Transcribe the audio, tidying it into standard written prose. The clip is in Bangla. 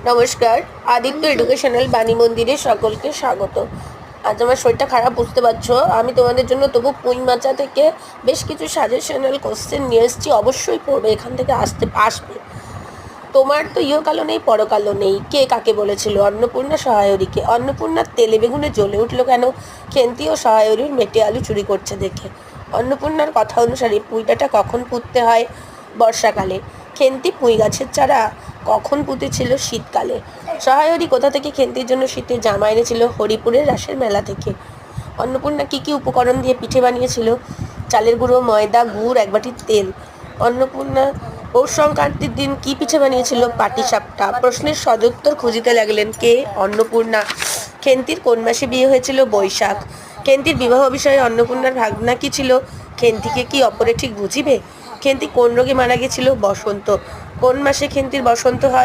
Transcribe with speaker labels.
Speaker 1: নমস্কার, আদিত্য এডুকেশনাল বাণী মন্দিরে সকলকে স্বাগত। আজ আমার শরীরটা খারাপ, বুঝতে পারছো। আমি তোমাদের জন্য তবু পুঁই মাচা থেকে বেশ কিছু সাজেশনাল কোশ্চেন নিয়ে এসেছি। অবশ্যই পড়বে, এখান থেকে আসবে। তোমার তো ইহকালও নেই, পরকালও নেই। কে কাকে বলেছিল? অন্নপূর্ণা সহায়রীকে। অন্নপূর্ণার তেলে বেগুনে জ্বলে উঠলো কেন? খেন্তি ও সহায়রীর মেটে আলু চুরি করছে দেখে। অন্নপূর্ণার কথা অনুসারে পুঁইডাঁটা কখন পুঁততে হয়? বর্ষাকালে। খেন্তি পুঁই গাছের চারা কখন পুঁতেছিল? শীতকালে। সহায়রী কোথা থেকে খেন্তির জন্য শীতের জামা এনেছিল? হরিপুরের রাসের মেলা থেকে। অন্নপূর্ণা কী কী উপকরণ দিয়ে পিঠে বানিয়েছিল? চালের গুঁড়ো, ময়দা, গুড়, এক বাটি তেল। অন্নপূর্ণা পৌষ সংক্রান্তির দিন কী পিঠে বানিয়েছিল? পাটিসাপটা। প্রশ্নের সদুত্তর খুঁজিতে লাগলেন কে? অন্নপূর্ণা। খেন্তির কোন মাসে বিয়ে হয়েছিল? বৈশাখ। খেন্তির বিবাহ বিষয়ে অন্নপূর্ণার ভাবনা কী ছিল? খেন্তিকে কি অপরে ঠিক বুঝিবে? খেন্তি কোন রোগে মারা গেছিল? বসন্ত। কোন মাসে খেন্তির বসন্ত হয়?